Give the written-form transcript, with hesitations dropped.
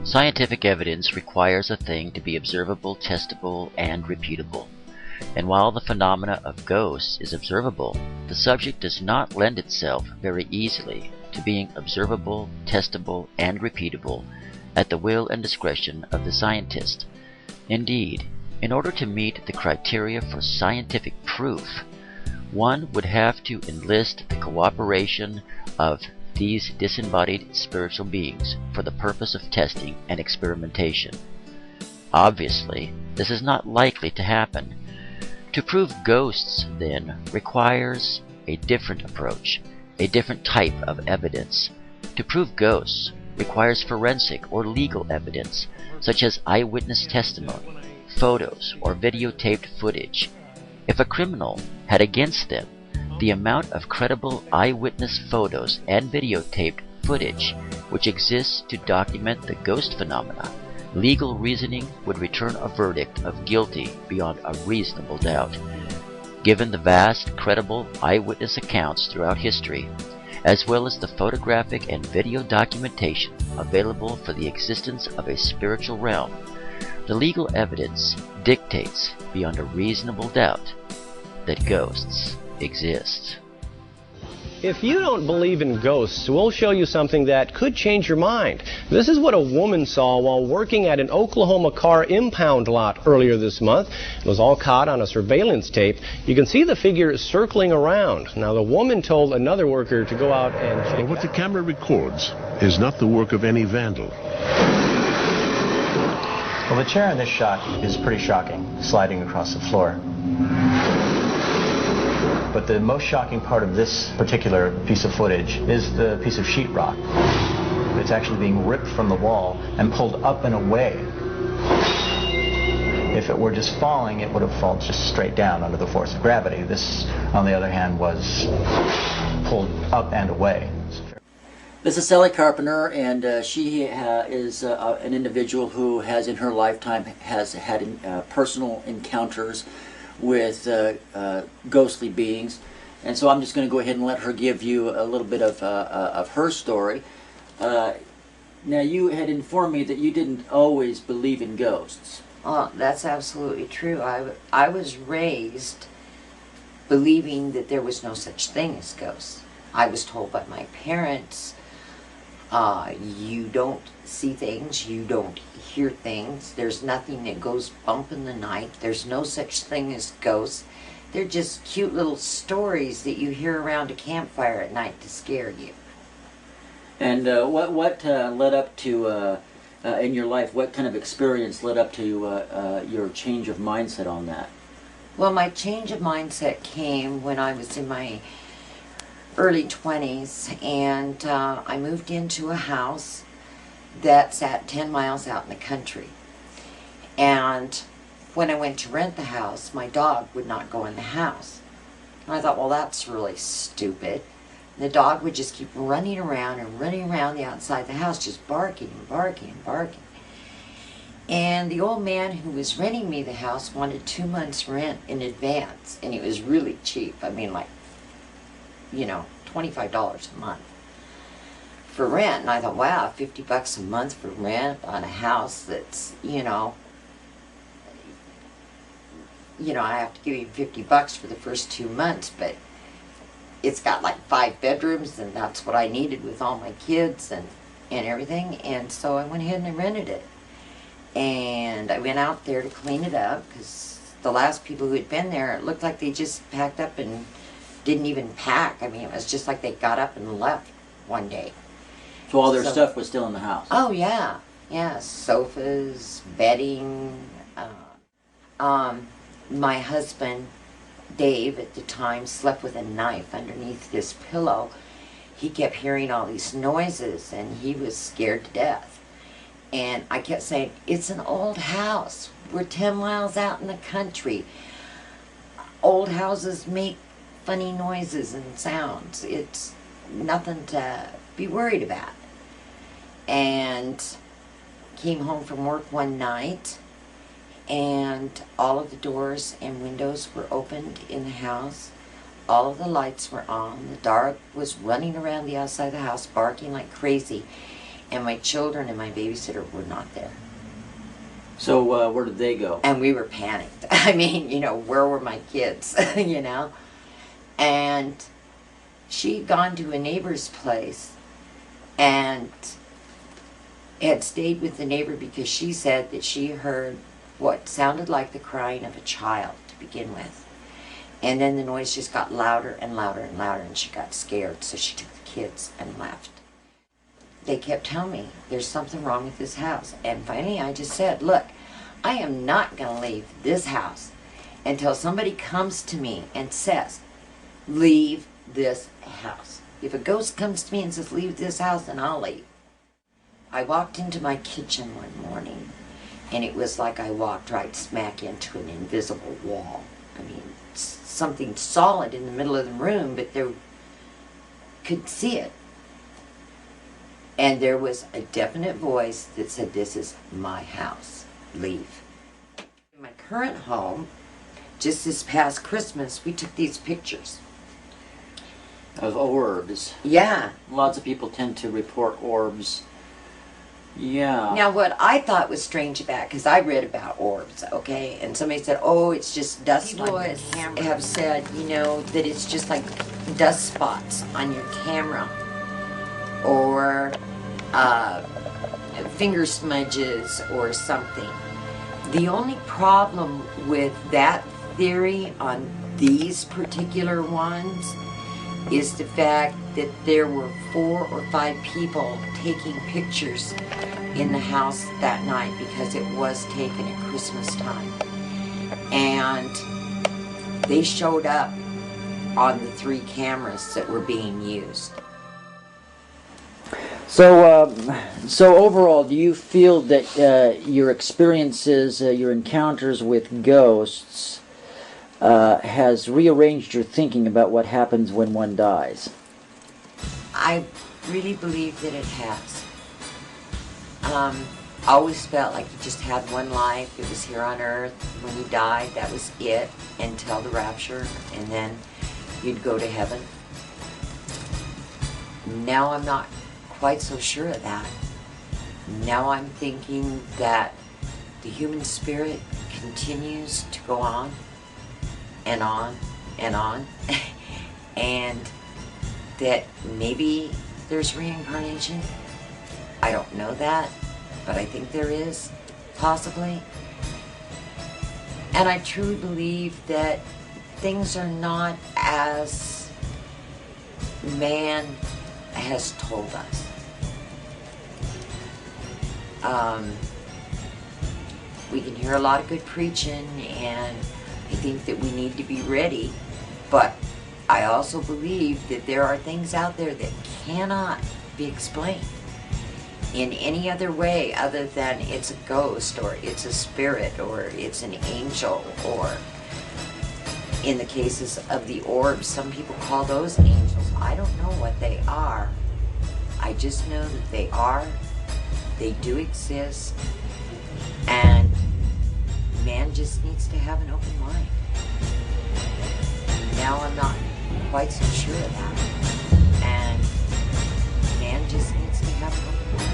Scientific evidence requires a thing to be observable, testable, and repeatable. And while the phenomena of ghosts is observable, the subject does not lend itself very easily to being observable, testable, and repeatable at the will and discretion of the scientist. Indeed, in order to meet the criteria for scientific proof, one would have to enlist the cooperation of these disembodied spiritual beings for the purpose of testing and experimentation. Obviously, this is not likely to happen. To prove ghosts, then, requires a different approach, a different type of evidence. To prove ghosts requires forensic or legal evidence, such as eyewitness testimony, photos, or videotaped footage. If a criminal had against them the amount of credible eyewitness photos and videotaped footage which exists to document the ghost phenomena, legal reasoning would return a verdict of guilty beyond a reasonable doubt. Given the vast, credible eyewitness accounts throughout history, as well as the photographic and video documentation available for the existence of a spiritual realm, the legal evidence dictates beyond a reasonable doubt that ghosts exist. If you don't believe in ghosts, we'll show you something that could change your mind. This is what a woman saw while working at an Oklahoma car impound lot earlier this month. It was all caught on a surveillance tape. You can see the figure circling around. Now, the woman told another worker to go out and check. Well, what the camera records is not the work of any vandal. Well, the chair in this shot is pretty shocking, sliding across the floor. But the most shocking part of this particular piece of footage is the piece of sheetrock. It's actually being ripped from the wall and pulled up and away. If it were just falling, it would have fallen just straight down under the force of gravity. This, on the other hand, was pulled up and away. This is Sally Carpenter, and she is an individual who has in her lifetime has had personal encounters with ghostly beings, and so I'm just going to go ahead and let her give you a little bit of her story. Now, you had informed me that you didn't always believe in ghosts. Oh, that's absolutely true. I was raised believing that there was no such thing as ghosts. I was told by my parents, you don't see things, you don't hear things, there's nothing that goes bump in the night, there's no such thing as ghosts. They're just cute little stories that you hear around a campfire at night to scare you. And what led up to, in your life, what kind of experience led up to your change of mindset on that? Well, my change of mindset came when I was in my early 20s, and I moved into a house that's at 10 miles out in the country. And when I went to rent the house, my dog would not go in the house. And I thought, well, that's really stupid. And the dog would just keep running around and running around the outside of the house, just barking and barking and barking. And the old man who was renting me the house wanted 2 months' rent in advance, and it was really cheap. I mean, like, you know, $25 a month for rent. And I thought, wow, $50 a month for rent on a house that's, you know, I have to give you $50 for the first 2 months, but it's got like 5 bedrooms, and that's what I needed with all my kids and everything. And so I went ahead and I rented it. And I went out there to clean it up, because the last people who had been there, it looked like they just packed up and didn't even pack. I mean, it was just like they got up and left one day. So all their stuff was still in the house? Oh, yeah. Yeah, sofas, bedding. My husband, Dave, at the time, slept with a knife underneath his pillow. He kept hearing all these noises, and he was scared to death. And I kept saying, it's an old house. We're 10 miles out in the country. Old houses make funny noises and sounds. It's nothing to be worried about. And came home from work one night, and all of the doors and windows were opened in the house. All of the lights were on. The dog was running around the outside of the house barking like crazy. and my children and my babysitter were not there. So where did they go? And we were panicked. I mean, you know, where were my kids, you know? And she'd gone to a neighbor's place and had stayed with the neighbor because she said that she heard what sounded like the crying of a child to begin with. And then the noise just got louder and louder and louder, and she got scared, so she took the kids and left. They kept telling me, there's something wrong with this house. And finally I just said, look, I am not going to leave this house until somebody comes to me and says, leave this house. If a ghost comes to me and says, leave this house, then I'll leave. I walked into my kitchen one morning, and it was like I walked right smack into an invisible wall. I mean, something solid in the middle of the room, but there could see it. And there was a definite voice that said, this is my house. Leave. In my current home, just this past Christmas, we took these pictures. Of orbs. Yeah. Lots of people tend to report orbs. Yeah. Now, what I thought was strange about, because I read about orbs, okay, and somebody said, oh, it's just dust on your camera. Have said, you know, that it's just like dust spots on your camera, or finger smudges or something. The only problem with that theory on these particular ones is the fact that there were 4 or 5 people taking pictures in the house that night, because it was taken at Christmas time. And they showed up on the 3 cameras that were being used. So, so overall, do you feel that your experiences, your encounters with ghosts, has rearranged your thinking about what happens when one dies? I really believe that it has. I always felt like you just had one life. It was here on earth. When you died, that was it until the rapture, and then you'd go to heaven. Now I'm not quite so sure of that. Now I'm thinking that the human spirit continues to go on and on and on, and that maybe there's reincarnation. I don't know that, but I think there is, possibly. And I truly believe that things are not as man has told us. We can hear a lot of good preaching, and I think that we need to be ready, but I also believe that there are things out there that cannot be explained in any other way other than it's a ghost, or it's a spirit, or it's an angel, or in the cases of the orbs, some people call those angels. I don't know what they are. I just know that they do exist, and man just needs to have an open mind. Now I'm not quite so sure of that, and man just needs to have an open mind.